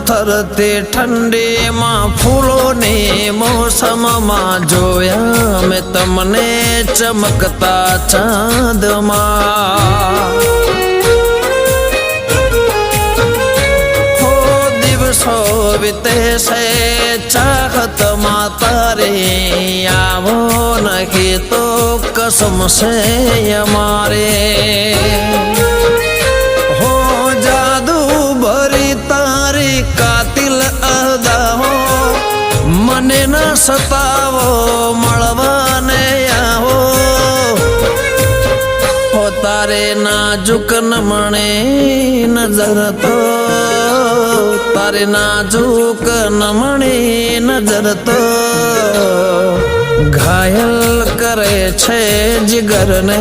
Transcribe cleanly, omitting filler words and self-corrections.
થરથરતી ઠંડીમાં ફૂલોની મોસમમાં જોયા મેં તમને ચમકતા ચાંદમાં હો દિવસો વીતે છે ચાહતમાં તારી આવો નહીં તો કસમ છે અમારે હો જાદુ ભરી તારી કાતિલ અદાઓ મને ન સતાવો મળવાને આવો હો તારે નાજુક નમણી નજર તો તારે નાજુક નમણી નજર તો ઘાયલ કરે છે જીગરને।